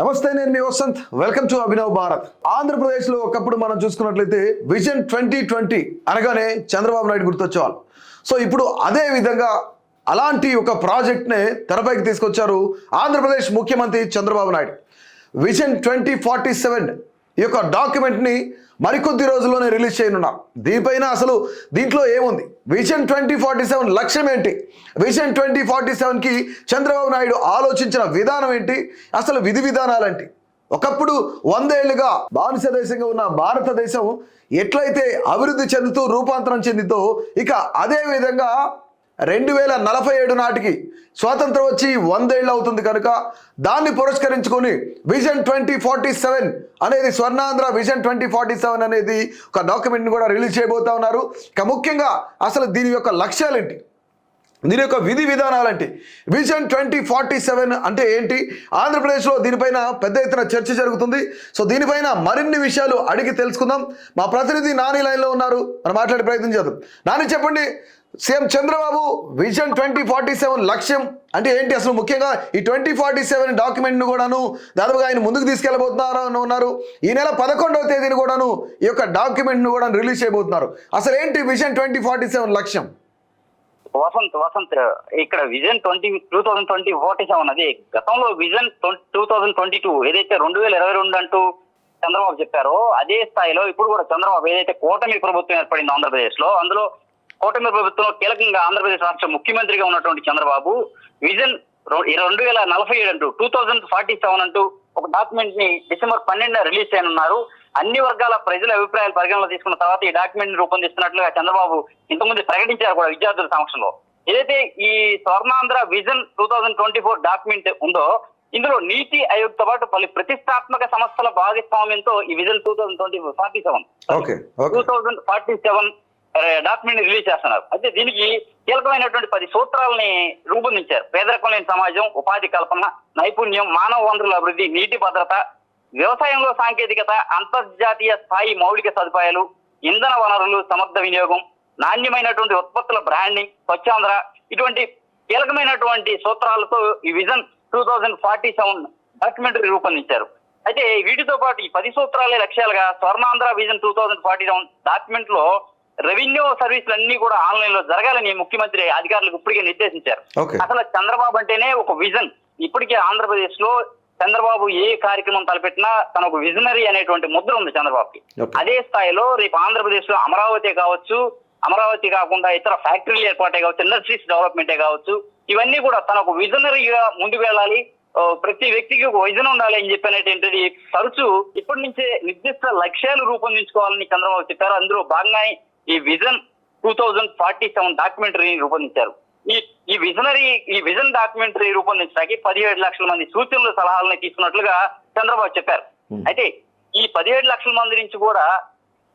నమస్తే, నేను మీ వసంత్. Welcome to Abhinav Bharat. ఆంధ్రప్రదేశ్లో ఒకప్పుడు మనం చూసుకున్నట్లయితే విజన్ 2020 అనగానే చంద్రబాబు నాయుడు గుర్తొచ్చేవాళ్ళు. సో ఇప్పుడు అదే విధంగా అలాంటి ఒక ప్రాజెక్ట్నే తెరపైకి తీసుకొచ్చారు ఆంధ్రప్రదేశ్ ముఖ్యమంత్రి చంద్రబాబు నాయుడు. విజన్ 2047 ఈ యొక్క డాక్యుమెంట్ని మరికొద్ది రోజుల్లోనే రిలీజ్ చేయనున్నారు. దీనిపైన అసలు దీంట్లో ఏముంది, విజన్ 2047 లక్ష్యం ఏంటి, విజన్ 2047కి చంద్రబాబు నాయుడు ఆలోచించిన విధానం ఏంటి, అసలు విధి విధానాలేంటి, ఒకప్పుడు 100 ఏళ్లుగా బానిస దేశంగా ఉన్న భారతదేశం ఎట్లయితే అభివృద్ధి చెందుతూ రూపాంతరం చెందితో ఇక అదే విధంగా 2047 నాటికి స్వాతంత్రం వచ్చి 100 ఏళ్ళు అవుతుంది కనుక దాన్ని పురస్కరించుకొని విజన్ 2047 అనేది స్వర్ణాంధ్ర విజన్ 2047 అనేది ఒక డాక్యుమెంట్ని కూడా రిలీజ్ చేయబోతా ఉన్నారు. ఇక ముఖ్యంగా అసలు దీని యొక్క లక్ష్యాలేంటి, దీని యొక్క విధి విధానాలంటే విజన్ 2047 అంటే ఏంటి, ఆంధ్రప్రదేశ్లో దీనిపైన పెద్ద ఎత్తున చర్చ జరుగుతుంది. సో దీనిపైన మరిన్ని విషయాలు అడిగి తెలుసుకుందాం. మా ప్రతినిధి నాని లైన్లో ఉన్నారు, మనం మాట్లాడే ప్రయత్నం చేద్దాం. నాని, చెప్పండి, సీఎం చంద్రబాబు విజన్ 2047 లక్ష్యం అంటే ఏంటి, అసలు ముఖ్యంగా ఈ 2047 డాక్యుమెంట్ను కూడాను దాదాపుగా ఆయన ముందుకు తీసుకెళ్ళబోతున్నారు. ఈ నెల 11వ తేదీని కూడాను ఈ యొక్క డాక్యుమెంట్ను కూడా రిలీజ్ చేయబోతున్నారు. అసలు ఏంటి విజన్ 2047 లక్ష్యం? వసంత్ ఇక్కడ విజన్ 2047 అది గతంలో విజన్ 2022 ఏదైతే 2022 అంటూ చంద్రబాబు చెప్పారో అదే స్థాయిలో ఇప్పుడు కూడా చంద్రబాబు ఏదైతే కూటమి ప్రభుత్వం ఏర్పడింది ఆంధ్రప్రదేశ్ లో, అందులో కూటమి ప్రభుత్వంలో కీలకంగా ఆంధ్రప్రదేశ్ రాష్ట్ర ముఖ్యమంత్రిగా ఉన్నటువంటి చంద్రబాబు విజన్ 2047 అంటూ 2047 అంటూ ఒక డాక్యుమెంట్ ని డిసెంబర్ 12న రిలీజ్ చేయనున్నారు. అన్ని వర్గాల ప్రజల అభిప్రాయాలు పరిగణలో తీసుకున్న తర్వాత ఈ డాక్యుమెంట్ ని రూపొందిస్తున్నట్లుగా చంద్రబాబు ఇంతకుముందు ప్రకటించారు కూడా విద్యార్థుల సమక్షంలో. ఏదైతే ఈ స్వర్ణాంధ్ర విజన్ 2024 డాక్యుమెంట్ ఉందో ఇందులో నీతి ఆయోగ్ తో పాటు పలు ప్రతిష్టాత్మక సంస్థల భాగస్వామ్యంతో ఈ విజన్ 2047 డాక్యుమెంట్ రిలీజ్ చేస్తున్నారు. అయితే దీనికి కీలకమైనటువంటి 10 సూత్రాలని రూపొందించారు. పేదరికం లేని సమాజం, ఉపాధి కల్పన, నైపుణ్యం, మానవ వనరుల అభివృద్ధి, నీటి భద్రత, వ్యవసాయంలో సాంకేతికత, అంతర్జాతీయ స్థాయి మౌలిక సదుపాయాలు, ఇంధన వనరులు సమర్థ వినియోగం, నాణ్యమైనటువంటి ఉత్పత్తుల బ్రాండింగ్, స్వచ్ఛాంధ్ర, ఇటువంటి కీలకమైనటువంటి సూత్రాలతో ఈ విజన్ 2047 డాక్యుమెంటరీ రూపొందించారు. అయితే వీటితో పాటు ఈ 10 సూత్రాలే లక్ష్యాలుగా స్వర్ణాంధ్ర విజన్ 2047 డాక్యుమెంట్ లో రెవెన్యూ సర్వీసులు అన్ని కూడా ఆన్లైన్ లో జరగాలని ముఖ్యమంత్రి అధికారులకు ఇప్పటికే నిర్దేశించారు. అసలు చంద్రబాబు అంటేనే ఒక విజన్. ఇప్పటికే ఆంధ్రప్రదేశ్ లో చంద్రబాబు ఏ కార్యక్రమం తలపెట్టినా తన ఒక విజనరీ అనేటువంటి ముద్ర ఉంది చంద్రబాబుకి. అదే స్థాయిలో రేపు ఆంధ్రప్రదేశ్ లో అమరావతి కావచ్చు, అమరావతి కాకుండా ఇతర ఫ్యాక్టరీలు ఏర్పాటే కావచ్చు, ఇండస్ట్రీస్ డెవలప్మెంటే కావచ్చు, ఇవన్నీ కూడా తన ఒక విజనరీగా ముందుకు వెళ్ళాలి. ప్రతి వ్యక్తికి ఒక విజన్ ఉండాలి అని చెప్పినటువంటిది తరచూ ఇప్పటి నుంచే నిర్దిష్ట లక్ష్యాలు రూపొందించుకోవాలని చంద్రబాబు చెప్పారు. అందులో భాగంగానే ఈ విజన్ 2047 డాక్యుమెంటరీని రూపొందించారు. ఈ విజన్ డాక్యుమెంటరీ రూపొందించడానికి 17 లక్షల మంది సూచనలు సలహాలను తీసుకున్నట్లుగా చంద్రబాబు చెప్పారు. అయితే ఈ 17 లక్షల మంది నుంచి కూడా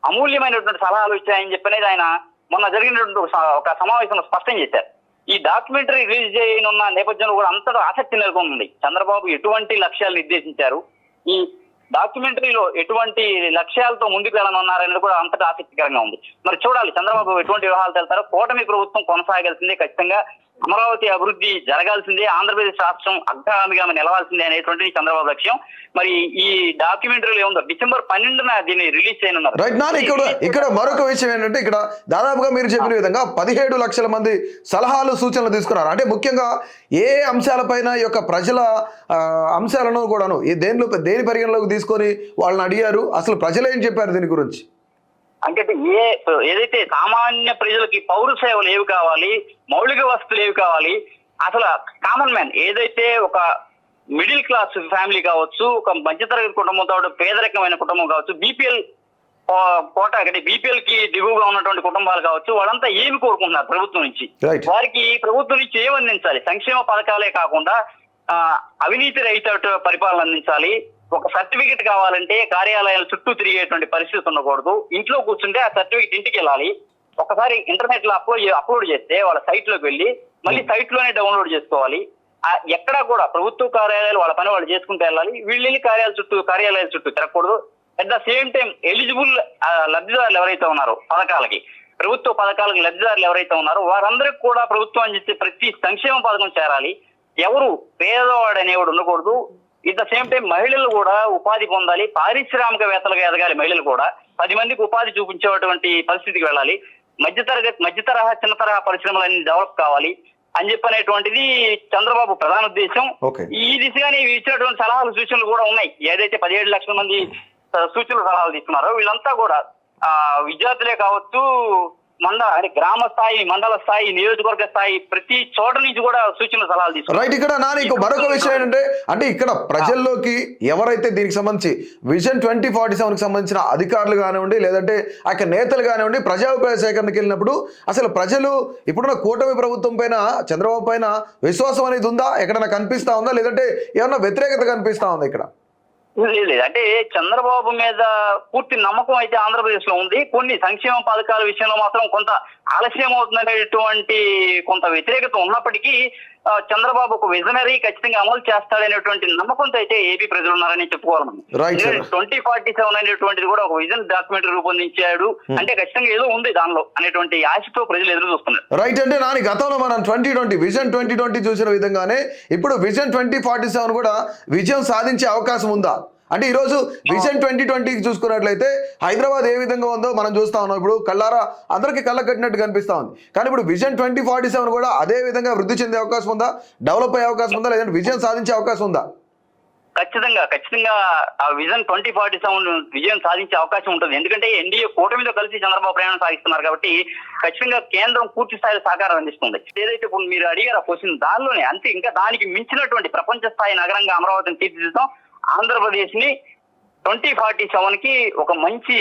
అమూల్యమైనటువంటి సలహాలు వచ్చాయని చెప్పనేది ఆయన మొన్న జరిగినటువంటి ఒక సమావేశంలో స్పష్టం చేశారు. ఈ డాక్యుమెంటరీ రిలీజ్ చేయనున్న నేపథ్యంలో కూడా అంతటా ఆసక్తి నెలకొంది. చంద్రబాబు ఎటువంటి లక్ష్యాలు నిర్దేశించారు, ఈ డాక్యుమెంటరీలో ఎటువంటి లక్ష్యాలతో ముందుకు వెళ్ళనున్నారనేది కూడా అంతటా ఆసక్తికరంగా ఉంది. మరి చూడాలి చంద్రబాబు ఎటువంటి వ్యవహారాలు తెలుతారో. కూటమి ప్రభుత్వం కొనసాగాల్సిందే, ఖచ్చితంగా అమరావతి అభివృద్ధి జరగాల్సిందే, ఆంధ్రప్రదేశ్ రాష్ట్రం అగ్రగామిగా నిలవాల్సిందే అనేటువంటిది చంద్రబాబు లక్ష్యం. మరి ఈ డాక్యుమెంటరీలో ఏముందో డిసెంబర్ 12న దీన్ని రిలీజ్ చేయనున్నారు. ఇక్కడ మరొక విషయం ఏంటంటే, ఇక్కడ దాదాపుగా మీరు చెప్పిన విధంగా 17 లక్షల మంది సలహాలు సూచనలు తీసుకున్నారు. అంటే ముఖ్యంగా ఏ అంశాలపైన ఈ యొక్క ప్రజల అంశాలను కూడాను దేని పరిగణలోకి తీసుకొని వాళ్ళని అడిగారు, అసలు ప్రజలు ఏం చెప్పారు దీని గురించి? అంటే ఏదైతే సామాన్య ప్రజలకి పౌర సేవలు ఏవి కావాలి, మౌలిక వసతులు ఏవి కావాలి, అసలు కామన్ మ్యాన్ ఏదైతే ఒక మిడిల్ క్లాస్ ఫ్యామిలీ కావచ్చు, ఒక మధ్యతరగతి కుటుంబంతో పేదరికమైన కుటుంబం కావచ్చు, బీపీఎల్ కోట అంటే బీపీఎల్ కి దిగువగా ఉన్నటువంటి కుటుంబాలు కావచ్చు, వాళ్ళంతా ఏమి కోరుకుంటున్నారు ప్రభుత్వం నుంచి, వారికి ప్రభుత్వం నుంచి ఏమి అందించాలి, సంక్షేమ పథకాలే కాకుండా అవినీతి రహిత పరిపాలన అందించాలి. ఒక సర్టిఫికెట్ కావాలంటే కార్యాలయాల చుట్టూ తిరిగేటువంటి పరిస్థితి ఉండకూడదు. ఇంట్లో కూర్చుంటే ఆ సర్టిఫికెట్ ఇంటికి వెళ్ళాలి. ఒకసారి ఇంటర్నెట్ లో అప్లోడ్ చేస్తే వాళ్ళ సైట్ లోకి వెళ్ళి మళ్ళీ సైట్ లోనే డౌన్లోడ్ చేసుకోవాలి. ఎక్కడా కూడా ప్రభుత్వ కార్యాలయాలు వాళ్ళ పని వాళ్ళు చేసుకుంటూ వెళ్ళాలి. వీళ్ళు కార్యాలయాల చుట్టూ తిరగకూడదు. At the same time eligible లబ్ధిదారులు ఎవరైతే ఉన్నారో పథకాలకి, ప్రభుత్వ పథకాలకు లబ్ధిదారులు ఎవరైతే ఉన్నారో వారందరికీ కూడా ప్రభుత్వం అందించే ప్రతి సంక్షేమ పథకం చేరాలి. ఎవరు పేదవాడు అనేవాడు ఉండకూడదు. ఇట్ ద సేమ్ టైం మహిళలు కూడా ఉపాధి పొందాలి, పారిశ్రామికవేత్తలుగా ఎదగాలి. మహిళలు కూడా 10 మందికి ఉపాధి చూపించేటువంటి పరిస్థితికి వెళ్ళాలి. మధ్య తరహా చిన్న తరహా పరిశ్రమలన్నీ డెవలప్ కావాలి అని చెప్పనేటువంటిది చంద్రబాబు ప్రధాన ఉద్దేశం. ఈ దిశగానే ఇచ్చినటువంటి సలహాలు సూచనలు కూడా ఉన్నాయి. ఏదైతే 17 లక్షల మంది సూచనలు సలహాలు తీసుకున్నారో వీళ్ళంతా కూడా విద్యార్థులే కావచ్చు, అంటే గ్రామ స్థాయి, మండల స్థాయి, నియోజకవర్గ స్థాయి ప్రతి చోట నుంచి కూడా సూచనలు సలహాలు తీసుకున్నారు. రైట్. ఇక్కడ నాని మరొక విషయం ఏంటంటే, అంటే ఇక్కడ ప్రజల్లోకి ఎవరైతే దీనికి సంబంధించి విజన్ 2047కి సంబంధించిన అధికారులు కానివ్వండి, లేదంటే ఆ నేతలు కానివ్వండి, ప్రజాభిప్రాయ సేకరణకి వెళ్ళినప్పుడు అసలు ప్రజలు ఇప్పుడున్న కూటమి ప్రభుత్వం పైన, చంద్రబాబు పైన విశ్వాసం అనేది ఉందా, ఎక్కడైనా కనిపిస్తా ఉందా, లేదంటే ఏమన్నా వ్యతిరేకత కనిపిస్తా ఉందా ఇక్కడ? లేదు, అంటే చంద్రబాబు మీద పూర్తి నమ్మకం అయితే ఆంధ్రప్రదేశ్ లో ఉంది. కొన్ని సంక్షేమ పథకాల విషయంలో మాత్రం కొంత ఆలస్యం అవుతుందనేటువంటి కొంత వ్యతిరేకత ఉన్నప్పటికీ చంద్రబాబు ఒక విజనరీ, ఖచ్చితంగా అమలు చేస్తాడనేటువంటి నమ్మకంతో అయితే ఏపీ ప్రజలు ఉన్నారని చెప్పుకోవాలి మనం. 2047 అనేటువంటిది కూడా ఒక విజన్ డాక్యుమెంట్ రూపొందించాడు అంటే ఖచ్చితంగా ఏదో ఉంది దానిలో అనేటువంటి ఆశతో ప్రజలు ఎదురు చూస్తున్నారు. రైట్. అంటే నాని గతంలో మనం 2020 విజన్ 2020 చూసిన విధంగానే ఇప్పుడు విజన్ 2047 కూడా విజయం సాధించే అవకాశం ఉందా? అంటే ఈరోజు విజన్ 2020 చూసుకున్నట్లయితే హైదరాబాద్ ఏ విధంగా ఉందో మనం చూస్తా ఉన్నాం. ఇప్పుడు కళ్ళారా అందరికీ కళ్ళ కట్టినట్టు కనిపిస్తా ఉంది. కానీ ఇప్పుడు విజన్ 2047 కూడా అదే విధంగా వృద్ధి చెందే అవకాశం ఉందా, డెవలప్ అయ్యే అవకాశం ఉందా, లేదంటే విజయం సాధించే అవకాశం ఉందా? ఖచ్చితంగా ఆ విజన్ 2047 విజయం సాధించే అవకాశం ఉంటుంది. ఎందుకంటే ఎన్డీఏ కూటమితో కలిసి చంద్రబాబు ప్రయాణం సాగిస్తున్నారు కాబట్టి ఖచ్చితంగా కేంద్రం పూర్తి స్థాయిలో సహకారం అందిస్తుంది. ఏదైతే ఇప్పుడు మీరు అడిగారు ఆ క్వశ్చన్, దానిలోనే అంతే, ఇంకా దానికి మించినటువంటి ప్రపంచ స్థాయి నగరంగా అమరావతిని తీర్చిదిద్దాం. ఆంధ్రప్రదేశ్ ని 2047కి ఒక మంచి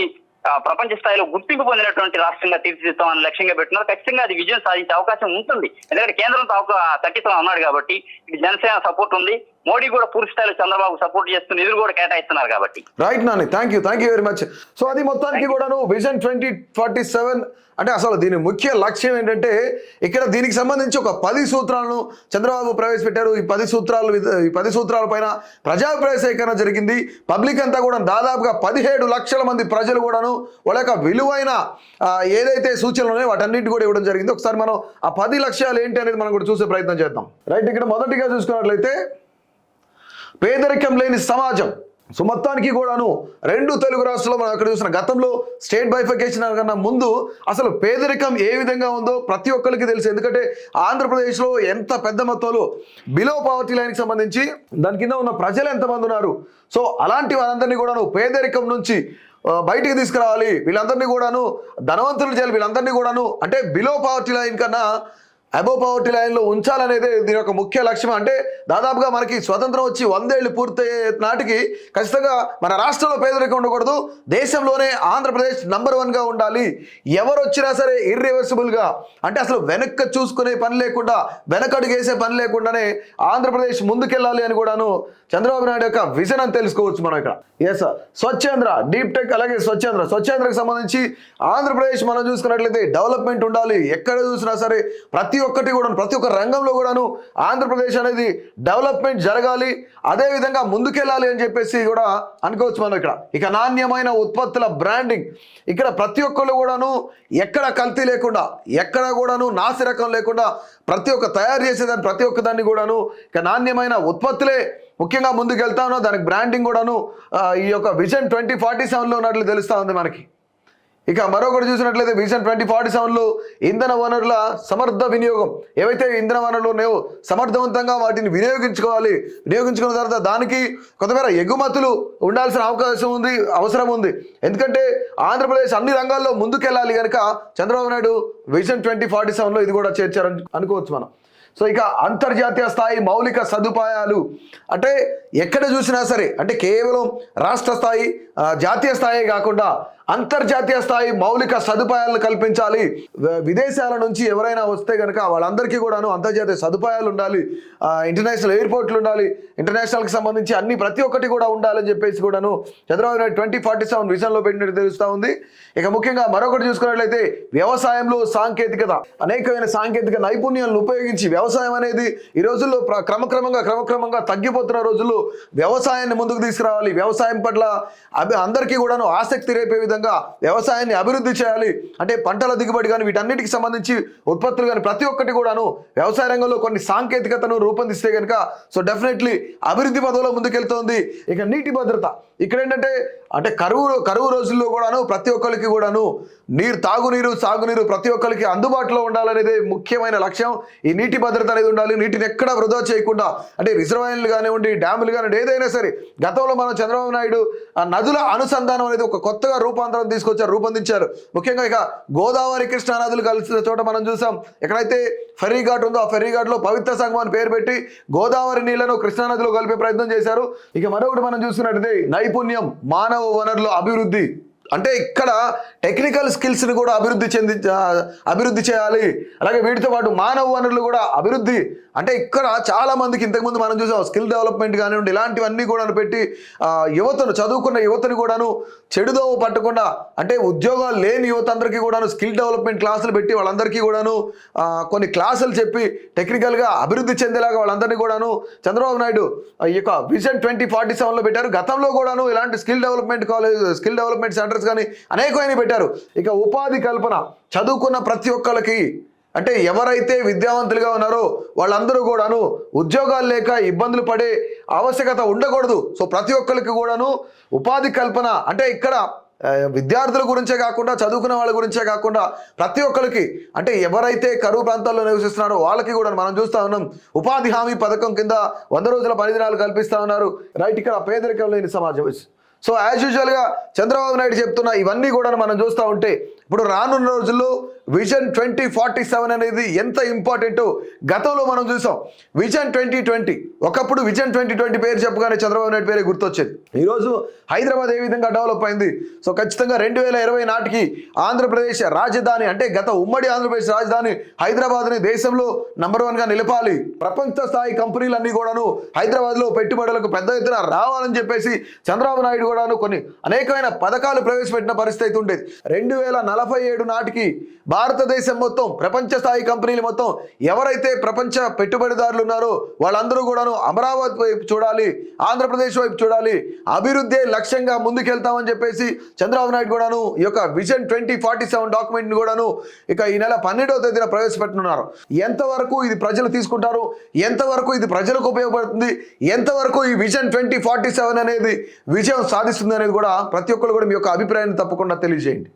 ప్రపంచ స్థాయిలో గుర్తింపు పొందినటువంటి రాష్ట్రంగా తీర్చిదిద్దామని లక్ష్యంగా పెట్టున్నారు. ఖచ్చితంగా అది విజయం సాధించే అవకాశం ఉంటుంది. ఎందుకంటే కేంద్రంతో ఖచ్చితంగా ఉన్నాడు కాబట్టి, ఇది జనసేన సపోర్ట్ ఉంది, మోడీ కూడా పూర్తి స్థాయిలో చంద్రబాబు సపోర్ట్ చేస్తూ నిధులు కూడా కేటాయిస్తున్నారు కాబట్టి. Right Nani, thank you very much. So అది మొత్తానికి కూడాను విజన్ 2047 అంటే అసలు దీని ముఖ్య లక్ష్యం ఏంటంటే, ఇక్కడ దీనికి సంబంధించి ఒక 10 సూత్రాలను చంద్రబాబు ప్రవేశపెట్టారు. ఈ 10 సూత్రాల పైన ప్రజాభిప్రాయ సేకరణ జరిగింది. పబ్లిక్ అంతా కూడా దాదాపుగా 17 లక్షల మంది ప్రజలు కూడాను వాళ్ళ యొక్క విలువైన ఏదైతే సూచనలు ఉన్నాయో వాటన్నిటి కూడా ఇవ్వడం జరిగింది. ఒకసారి మనం ఆ 10 లక్ష్యాలు ఏంటి అనేది మనం కూడా చూసే ప్రయత్నం చేద్దాం. రైట్. ఇక్కడ మొదటిగా చూసుకున్నట్లయితే పేదరికం లేని సమాజం. సో మొత్తానికి కూడాను 2 తెలుగు రాష్ట్రాల్లో మనం అక్కడ చూసిన గతంలో స్టేట్ బైఫికేషన్ కన్నా ముందు అసలు పేదరికం ఏ విధంగా ఉందో ప్రతి ఒక్కరికి తెలుసు. ఎందుకంటే ఆంధ్రప్రదేశ్లో ఎంత పెద్ద మొత్తంలో బిలో పవర్టీ లైన్కి సంబంధించి దాని కింద ఉన్న ప్రజలు ఎంతమంది ఉన్నారు. సో అలాంటి వారందరినీ కూడాను పేదరికం నుంచి బయటికి తీసుకురావాలి, వీళ్ళందరినీ కూడాను ధనవంతులు చేయాలి, వీళ్ళందరినీ కూడాను అంటే బిలో పవర్టీ లైన్ కన్నా అబోవ్ పవర్టీ లైన్లో ఉంచాలనేది దీని యొక్క ముఖ్య లక్ష్యం. అంటే దాదాపుగా మనకి స్వతంత్రం వచ్చి 100 ఏళ్ళు పూర్తయ్యే నాటికి ఖచ్చితంగా మన రాష్ట్రంలో పేదరికం ఉండకూడదు, దేశంలోనే ఆంధ్రప్రదేశ్ నంబర్ 1గా ఉండాలి. ఎవరు వచ్చినా సరే ఇర్రివర్సిబుల్గా, అంటే అసలు వెనక్కి చూసుకునే పని లేకుండా, వెనకడుగు వేసే పని లేకుండానే ఆంధ్రప్రదేశ్ ముందుకెళ్ళాలి అని కూడాను చంద్రబాబు నాయుడు యొక్క విజన్ అని తెలుసుకోవచ్చు మనం ఇక్కడ. Yes sir, Swachhandhra, deep tech, అలాగే స్వచ్ఛాంధ్రకు సంబంధించి ఆంధ్రప్రదేశ్ మనం చూసుకున్నట్లయితే డెవలప్మెంట్ ఉండాలి. ఎక్కడ చూసినా సరే ప్రతి ఒక్కటి కూడా, ప్రతి ఒక్క రంగంలో కూడాను ఆంధ్రప్రదేశ్ అనేది డెవలప్మెంట్ జరగాలి, అదే విధంగా ముందుకెళ్ళాలి అని చెప్పేసి కూడా అనుకోవచ్చు మనం ఇక్కడ. ఇక నాణ్యమైన ఉత్పత్తుల బ్రాండింగ్, ఇక్కడ ప్రతి ఒక్కళ్ళు కూడాను ఎక్కడ కల్తీ లేకుండా, ఎక్కడ కూడాను నాసిరకం లేకుండా ప్రతి ఒక్క తయారు చేసేదాన్ని ప్రతి ఒక్కదాన్ని కూడాను ఇక నాణ్యమైన ఉత్పత్తులే ముఖ్యంగా ముందుకు వెళ్తా ఉన్నాం. దానికి బ్రాండింగ్ కూడాను ఈ యొక్క విజన్ 2047లో ఉన్నట్లు తెలుస్తూ ఉంది మనకి. ఇక మరొకటి చూసినట్లయితే విజన్ 2047లో ఇంధన వనరుల సమర్థ వినియోగం. ఏవైతే ఇంధన వనరులు ఉన్నాయో సమర్థవంతంగా వాటిని వినియోగించుకోవాలి. వినియోగించుకున్న తర్వాత దానికి కొంతమేర ఎగుమతులు ఉండాల్సిన అవసరం ఉంది. ఎందుకంటే ఆంధ్రప్రదేశ్ అన్ని రంగాల్లో ముందుకెళ్ళాలి కనుక చంద్రబాబు నాయుడు విజన్ 2047లో ఇది కూడా చేర్చారని అనుకోవచ్చు మనం. సో ఇక అంతర్జాతీయ స్థాయి మౌలిక సదుపాయాలు, అంటే ఎక్కడ చూసినా సరే అంటే కేవలం రాష్ట్ర స్థాయి, జాతీయ స్థాయి కాకుండా అంతర్జాతీయ స్థాయి మౌలిక సదుపాయాలను కల్పించాలి. విదేశాల నుంచి ఎవరైనా వస్తే కనుక వాళ్ళందరికీ కూడాను అంతర్జాతీయ సదుపాయాలు ఉండాలి, ఇంటర్నేషనల్ ఎయిర్పోర్ట్లు ఉండాలి, ఇంటర్నేషనల్కి సంబంధించి అన్ని ప్రతి ఒక్కటి కూడా ఉండాలని చెప్పేసి కూడాను చంద్రబాబు నాయుడు 2047 విజన్లో పెట్టినట్టు తెలుస్తూ ఉంది. ఇక ముఖ్యంగా మరొకటి చూసుకున్నట్లయితే వ్యవసాయంలో సాంకేతికత, అనేకమైన సాంకేతిక నైపుణ్యాలను ఉపయోగించి వ్యవసాయం అనేది ఈ రోజుల్లో క్రమక్రమంగా తగ్గిపోతున్న రోజుల్లో వ్యవసాయాన్ని ముందుకు తీసుకురావాలి. వ్యవసాయం పట్ల అందరికీ కూడాను ఆసక్తి రేపే విధంగా విధంగా వ్యవసాయాన్ని అభివృద్ధి చేయాలి. అంటే పంటల దిగుబడి కానీ వీటన్నిటికి సంబంధించి ఉత్పత్తులు కానీ ప్రతి ఒక్కటి కూడాను వ్యవసాయ రంగంలో కొన్ని సాంకేతికతను రూపొందిస్తే కనుక సో డెఫినెట్లీ అభివృద్ధి పదంలో ముందుకెళ్తోంది. ఇక నీటి భద్రత ఇక్కడ ఏంటంటే అంటే కరువు రోజుల్లో కూడాను ప్రతి ఒక్కరికి కూడాను తాగునీరు సాగునీరు ప్రతి ఒక్కరికి అందుబాటులో ఉండాలనేది ముఖ్యమైన లక్ష్యం. ఈ నీటి భద్రత అనేది ఉండాలి. నీటిని ఎక్కడా వృధా చేయకుండా అంటే రిజర్వాయర్లు కానివ్వండి, డ్యాములు కానివ్వండి, ఏదైనా సరే గతంలో మనం చంద్రబాబు నాయుడు ఆ నదుల అనుసంధానం అనేది ఒక కొత్తగా రూపొందించారు. ముఖ్యంగా ఇక గోదావరి కృష్ణా నదులు కలిసిన చోట మనం చూసాం. ఎక్కడైతే ఫెర్రీ ఘాట్ ఉందో ఆ ఫెర్రీ ఘాట్లో పవిత్ర సంగమం అని పేరు పెట్టి గోదావరి నీళ్లను కృష్ణా నదిలో కలిపే ప్రయత్నం చేశారు. ఇక మరొకటి మనం చూస్తున్నట్టయితే నైపుణ్యం, మానవ వనరుల అభివృద్ధి అంటే ఇక్కడ టెక్నికల్ స్కిల్స్ని కూడా అభివృద్ధి చేయాలి. అలాగే వీటితో పాటు మానవ వనరులు కూడా అభివృద్ధి అంటే ఇక్కడ చాలా మందికి ఇంతకుముందు మనం చూసాం స్కిల్ డెవలప్మెంట్ కానివ్వండి ఇలాంటివన్నీ కూడా పెట్టి చదువుకున్న యువతను కూడాను చెడుదోవ పట్టకుండా అంటే ఉద్యోగాలు లేని యువత అందరికీ కూడాను స్కిల్ డెవలప్మెంట్ క్లాసులు పెట్టి వాళ్ళందరికీ కూడాను కొన్ని క్లాసులు చెప్పి టెక్నికల్గా అభివృద్ధి చెందేలాగా వాళ్ళందరినీ కూడాను చంద్రబాబు నాయుడు ఈ యొక్క విజన్ 2047లో పెట్టారు. గతంలో కూడాను ఇలాంటి స్కిల్ డెవలప్మెంట్ సెంటర్స్ కానీ అనేకమైన పెట్టారు. ఇక ఉపాధి కల్పన చదువుకున్న ప్రతి ఒక్కరికి అంటే ఎవరైతే విద్యావంతులుగా ఉన్నారో వాళ్ళందరూ కూడాను ఉద్యోగాలు లేక ఇబ్బందులు పడే ఆవశ్యకత ఉండకూడదు. సో ప్రతి ఒక్కరికి కూడాను ఉపాధి కల్పన అంటే ఇక్కడ విద్యార్థుల గురించే కాకుండా చదువుకున్న వాళ్ళ గురించే కాకుండా ప్రతి ఒక్కరికి అంటే ఎవరైతే కరువు ప్రాంతాల్లో నివసిస్తున్నారో వాళ్ళకి కూడా మనం చూస్తూ ఉన్నాం. ఉపాధి హామీ పథకం కింద 100 రోజుల పని దినాలు కల్పిస్తూ ఉన్నారు. రైట్, ఇక్కడ పేదరికం లేని సమాజం. సో యాజ్ యూజువల్గా చంద్రబాబు నాయుడు చెప్తున్న ఇవన్నీ కూడా మనం చూస్తూ ఉంటే ఇప్పుడు రానున్న రోజుల్లో విజన్ 2047 అనేది ఎంత ఇంపార్టెంటో గతంలో మనం చూసాం. విజన్ 2020 ఒకప్పుడు విజన్ 2020 పేరు చెప్పగానే చంద్రబాబు నాయుడు పేరే గుర్తొచ్చేది. ఈరోజు హైదరాబాద్ ఏ విధంగా డెవలప్ అయింది. సో ఖచ్చితంగా 2020 నాటికి ఆంధ్రప్రదేశ్ రాజధాని అంటే గత ఉమ్మడి ఆంధ్రప్రదేశ్ రాజధాని హైదరాబాద్ని దేశంలో నంబర్ 1గా నిలపాలి. ప్రపంచ స్థాయి కంపెనీలన్నీ కూడాను హైదరాబాద్లో పెట్టుబడులకు పెద్ద ఎత్తున రావాలని చెప్పేసి చంద్రబాబు నాయుడు కూడాను కొన్ని అనేకమైన పథకాలు ప్రవేశపెట్టిన పరిస్థితి ఉండేది. 2047 నాటికి భారతదేశం మొత్తం ప్రపంచ స్థాయి కంపెనీలు మొత్తం ఎవరైతే ప్రపంచ పెట్టుబడిదారులు ఉన్నారో వాళ్ళందరూ కూడాను అమరావతి వైపు చూడాలి, ఆంధ్రప్రదేశ్ వైపు చూడాలి, అభివృద్ధి లక్ష్యంగా ముందుకెళ్తామని చెప్పేసి చంద్రబాబు నాయుడు కూడాను ఈ యొక్క విజన్ 2047 డాక్యుమెంట్ని కూడాను ఇక ఈ నెల 12వ తేదీన ప్రవేశపెట్టనున్నారు. ఎంతవరకు ఇది ప్రజలు తీసుకుంటారు, ఎంతవరకు ఇది ప్రజలకు ఉపయోగపడుతుంది, ఎంతవరకు ఈ విజన్ 2047 అనేది విజయం సాధిస్తుంది అనేది కూడా ప్రతి ఒక్కరు కూడా మీ యొక్క అభిప్రాయాన్ని తప్పకుండా తెలియజేయండి.